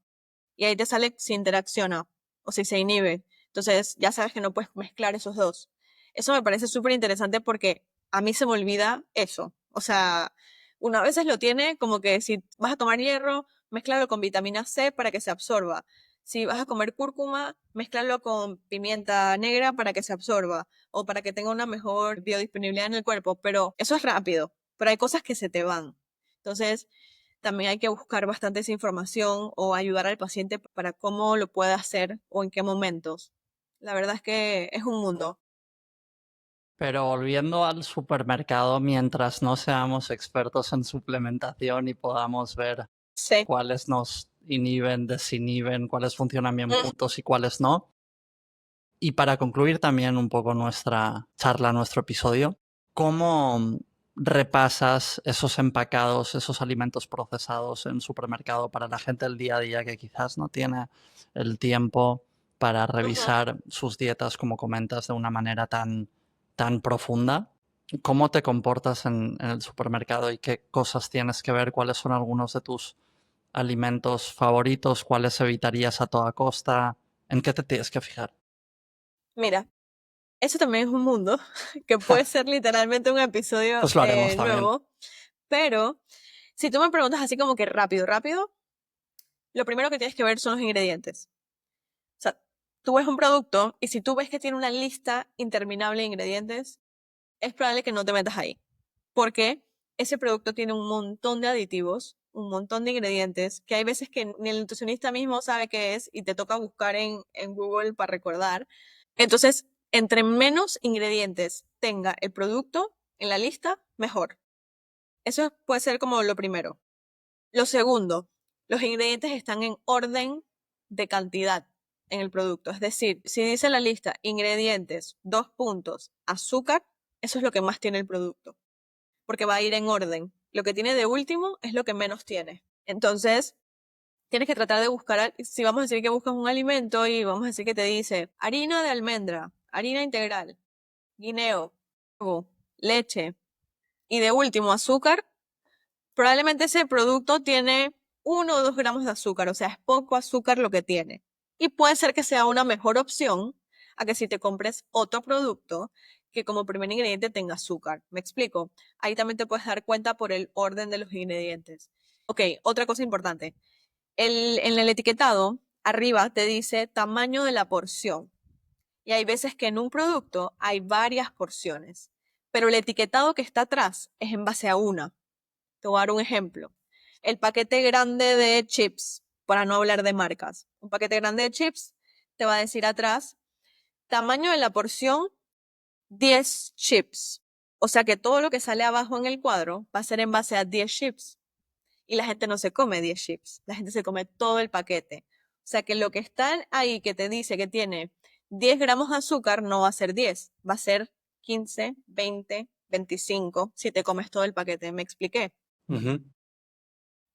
y ahí te sale si interacciona o si se inhibe. Entonces ya sabes que no puedes mezclar esos dos. Eso me parece súper interesante porque a mí se me olvida eso. O sea, uno a veces lo tiene como que si vas a tomar hierro, mezclalo con vitamina C para que se absorba. Si vas a comer cúrcuma, mezclalo con pimienta negra para que se absorba o para que tenga una mejor biodisponibilidad en el cuerpo. Pero eso es rápido, pero hay cosas que se te van. Entonces, también hay que buscar bastante esa información o ayudar al paciente para cómo lo puede hacer o en qué momentos. La verdad es que es un mundo. Pero volviendo al supermercado, mientras no seamos expertos en suplementación y podamos ver Sí. cuáles nos inhiben, desinhiben, cuáles funcionan bien juntos y cuáles no. Y para concluir también un poco nuestra charla, nuestro episodio, ¿cómo repasas esos empacados, esos alimentos procesados en supermercado para la gente del día a día que quizás no tiene el tiempo para revisar sus dietas, como comentas, de una manera tan profunda? ¿Cómo te comportas en el supermercado y qué cosas tienes que ver? ¿Cuáles son algunos de tus alimentos favoritos? ¿Cuáles evitarías a toda costa? ¿En qué te tienes que fijar? Mira, eso también es un mundo que puede ser literalmente un episodio Pues lo haremos también. nuevo, pero si tú me preguntas así como que rápido, lo primero que tienes que ver son los ingredientes. O sea, tú ves un producto y si tú ves que tiene una lista interminable de ingredientes, es probable que no te metas ahí. Porque ese producto tiene un montón de aditivos, un montón de ingredientes, que hay veces que ni el nutricionista mismo sabe qué es y te toca buscar en Google para recordar. Entonces, entre menos ingredientes tenga el producto en la lista, mejor. Eso puede ser como lo primero. Lo segundo, los ingredientes están en orden de cantidad en el producto. Es decir, si dice en la lista ingredientes, 2 puntos, azúcar, eso es lo que más tiene el producto porque va a ir en orden. Lo que tiene de último es lo que menos tiene. Entonces, tienes que tratar de buscar, si vamos a decir que buscas un alimento y vamos a decir que te dice harina de almendra, harina integral, guineo, huevo, leche y de último azúcar, probablemente ese producto tiene 1 o 2 gramos de azúcar, o sea, es poco azúcar lo que tiene. Y puede ser que sea una mejor opción a que si te compres otro producto que como primer ingrediente tenga azúcar. ¿Me explico? Ahí también te puedes dar cuenta por el orden de los ingredientes. Ok, otra cosa importante. En el etiquetado, arriba te dice tamaño de la porción. Y hay veces que en un producto hay varias porciones, pero el etiquetado que está atrás es en base a una. Te voy a dar un ejemplo. El paquete grande de chips, para no hablar de marcas, un paquete grande de chips te va a decir atrás, tamaño de la porción, 10 chips. O sea que todo lo que sale abajo en el cuadro va a ser en base a 10 chips. Y la gente no se come 10 chips, la gente se come todo el paquete. O sea que lo que está ahí que te dice que tiene 10 gramos de azúcar no va a ser 10, va a ser 15, 20, 25 si te comes todo el paquete. ¿Me expliqué? Ujú.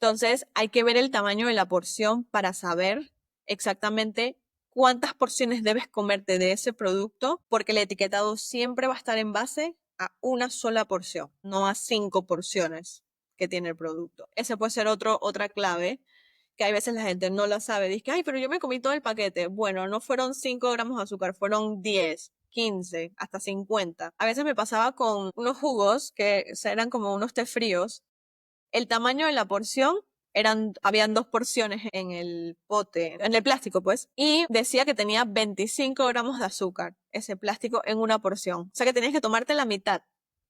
Entonces hay que ver el tamaño de la porción para saber exactamente cuántas porciones debes comerte de ese producto, porque el etiquetado siempre va a estar en base a una sola porción, no a 5 porciones que tiene el producto. Ese puede ser otra clave, que hay veces la gente no la sabe. Dice, ay, pero yo me comí todo el paquete. Bueno, no fueron 5 gramos de azúcar, fueron 10, 15, hasta 50. A veces me pasaba con unos jugos que eran como unos té fríos. El tamaño de la porción habían 2 porciones en el pote, en el plástico pues, y decía que tenía 25 gramos de azúcar, ese plástico en una porción. O sea que tenías que tomarte la mitad.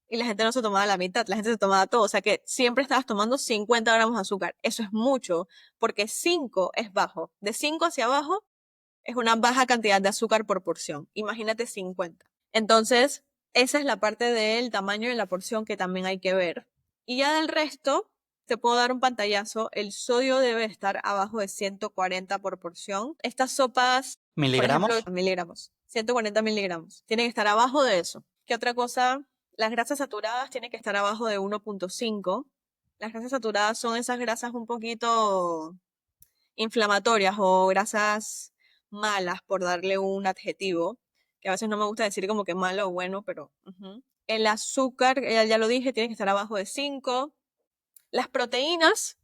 Y la gente no se tomaba la mitad, la gente se tomaba todo. O sea que siempre estabas tomando 50 gramos de azúcar. Eso es mucho, porque 5 es bajo. De 5 hacia abajo es una baja cantidad de azúcar por porción. Imagínate 50. Entonces, esa es la parte del tamaño de la porción que también hay que ver. Y ya del resto, te puedo dar un pantallazo. El sodio debe estar abajo de 140 por porción. Estas sopas, por ejemplo, ¿Miligramos? miligramos, 140 miligramos. Tienen que estar abajo de eso. ¿Qué otra cosa? Las grasas saturadas tienen que estar abajo de 1.5. Las grasas saturadas son esas grasas un poquito inflamatorias o grasas malas, por darle un adjetivo, que a veces no me gusta decir como que malo o bueno, pero el azúcar, ya lo dije, tiene que estar abajo de 5. Las proteínas,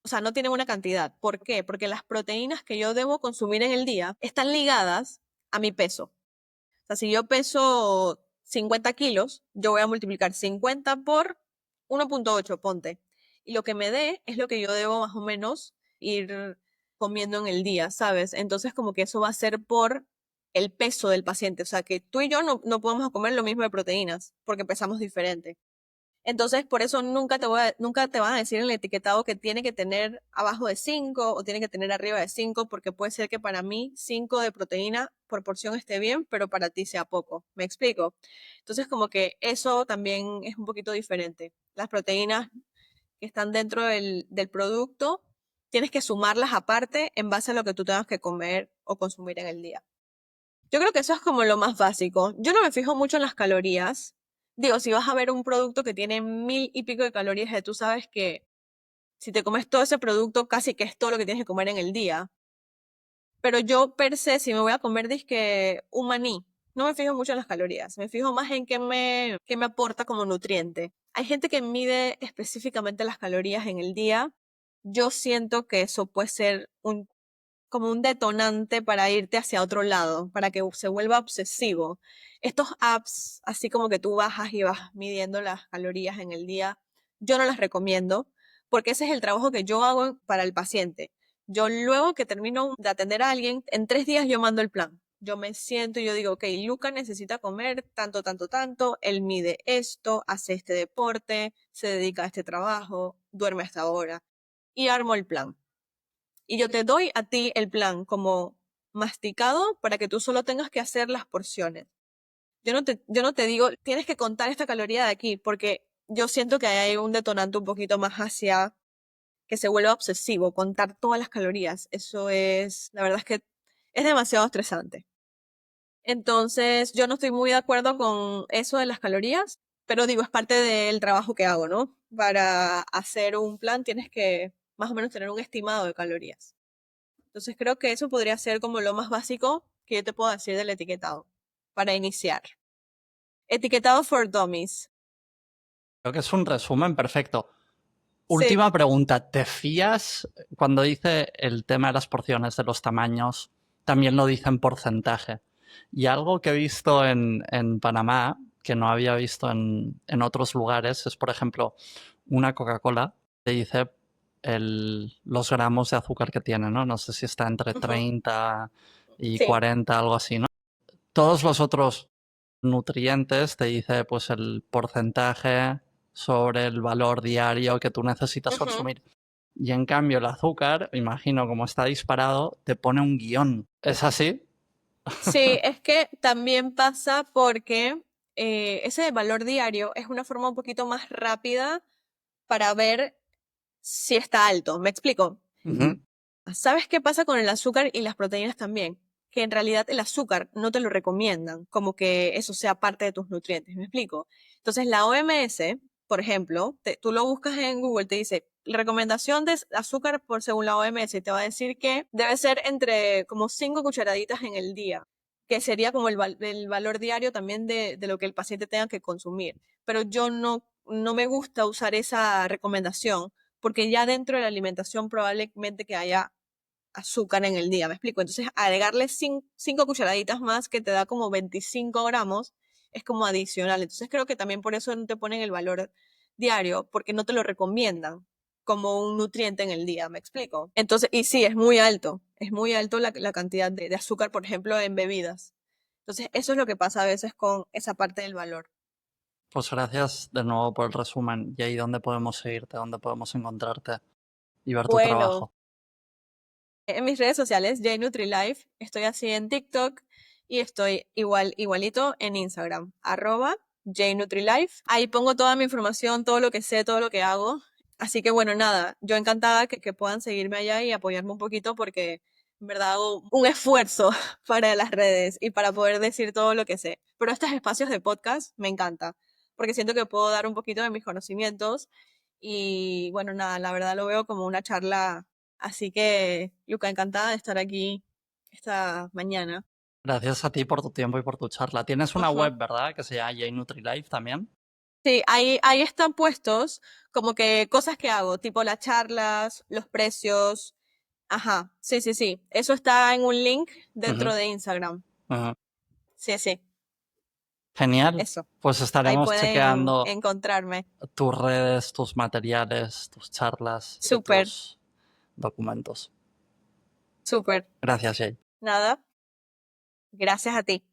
o sea, no tienen una cantidad. ¿Por qué? Porque las proteínas que yo debo consumir en el día están ligadas a mi peso. O sea, si yo peso 50 kilos, yo voy a multiplicar 50 por 1.8, ponte. Y lo que me dé es lo que yo debo más o menos ir comiendo en el día, ¿sabes? Entonces como que eso va a ser por el peso del paciente. O sea, que tú y yo no podemos comer lo mismo de proteínas porque pesamos diferente. Entonces, por eso nunca te van a decir en el etiquetado que tiene que tener abajo de 5 o tiene que tener arriba de 5, porque puede ser que para mí 5 de proteína por porción esté bien, pero para ti sea poco. ¿Me explico? Entonces, como que eso también es un poquito diferente. Las proteínas que están dentro del producto, tienes que sumarlas aparte en base a lo que tú tengas que comer o consumir en el día. Yo creo que eso es como lo más básico. Yo no me fijo mucho en las calorías. Digo, si vas a ver un producto que tiene 1000 y pico de calorías, tú sabes que si te comes todo ese producto, casi que es todo lo que tienes que comer en el día. Pero yo per se, si me voy a comer disque un maní, no me fijo mucho en las calorías. Me fijo más en qué me aporta como nutriente. Hay gente que mide específicamente las calorías en el día. Yo siento que eso puede ser como un detonante para irte hacia otro lado, para que se vuelva obsesivo. Estos apps, así como que tú bajas y vas midiendo las calorías en el día, yo no las recomiendo, porque ese es el trabajo que yo hago para el paciente. Yo luego que termino de atender a alguien, en 3 días yo mando el plan. Yo me siento y yo digo, ok, Luca necesita comer tanto, tanto, tanto, él mide esto, hace este deporte, se dedica a este trabajo, duerme hasta ahora. Y armo el plan. Y yo te doy a ti el plan como masticado para que tú solo tengas que hacer las porciones. Yo no te digo, tienes que contar esta caloría de aquí, porque yo siento que hay un detonante un poquito más hacia que se vuelva obsesivo, contar todas las calorías. Eso es, la verdad es que es demasiado estresante. Entonces, yo no estoy muy de acuerdo con eso de las calorías, pero digo, es parte del trabajo que hago, ¿no? Para hacer un plan tienes que más o menos tener un estimado de calorías. Entonces creo que eso podría ser como lo más básico que yo te puedo decir del etiquetado para iniciar. Etiquetado for dummies. Creo que es un resumen perfecto. Sí, Última pregunta, ¿te fías cuando dice el tema de las porciones, de los tamaños? También lo dice en porcentaje. Y algo que he visto en Panamá que no había visto en otros lugares es, por ejemplo, una Coca-Cola te dice los gramos de azúcar que tiene, ¿no? No sé si está entre Ujú. 30 y Sí. 40, algo así, ¿no? Todos los otros nutrientes te dice pues el porcentaje sobre el valor diario que tú necesitas Ujú. consumir. Y en cambio el azúcar, imagino como está disparado, te pone un guión. ¿Es así? Sí, es que también pasa porque ese valor diario es una forma un poquito más rápida para ver si está alto. ¿Me explico? Ujú. ¿Sabes qué pasa con el azúcar y las proteínas también? Que en realidad el azúcar no te lo recomiendan, como que eso sea parte de tus nutrientes. ¿Me explico? Entonces la OMS, por ejemplo, tú lo buscas en Google, te dice recomendación de azúcar por según la OMS y te va a decir que debe ser entre como 5 cucharaditas en el día, que sería como el valor diario también de lo que el paciente tenga que consumir. Pero yo no me gusta usar esa recomendación porque ya dentro de la alimentación probablemente que haya azúcar en el día, ¿me explico? Entonces, agregarle 5 cucharaditas más que te da como 25 gramos es como adicional. Entonces, creo que también por eso no te ponen el valor diario, porque no te lo recomiendan como un nutriente en el día, ¿me explico? Entonces, y sí, es muy alto la cantidad de azúcar, por ejemplo, en bebidas. Entonces, eso es lo que pasa a veces con esa parte del valor. Pues gracias de nuevo por el resumen. ¿Y ahí dónde podemos seguirte? ¿Dónde podemos encontrarte y ver tu Bueno, trabajo? en mis redes sociales, JNutriLife, estoy así en TikTok y estoy igualito en Instagram, @JNutriLife. Ahí pongo toda mi información, todo lo que sé, todo lo que hago. Así que bueno, nada, yo encantada que puedan seguirme allá y apoyarme un poquito porque en verdad hago un esfuerzo para las redes y para poder decir todo lo que sé. Pero estos espacios de podcast me encanta porque siento que puedo dar un poquito de mis conocimientos y bueno, nada, la verdad lo veo como una charla. Así que, Luca, encantada de estar aquí esta mañana. Gracias a ti por tu tiempo y por tu charla. Tienes una Ujú. web, ¿verdad? Que se llama JNutriLife también. Sí, ahí están puestos como que cosas que hago, tipo las charlas, los precios. Ajá, sí, sí, sí. Eso está en un link Ujú, dentro de Instagram. ujú. Sí, sí, Genial. eso. Pues Ahí estaremos pueden chequeando encontrarme. tus redes, tus materiales, tus charlas y Súper, tus documentos. súper. Gracias, Jay. Nada, gracias a ti.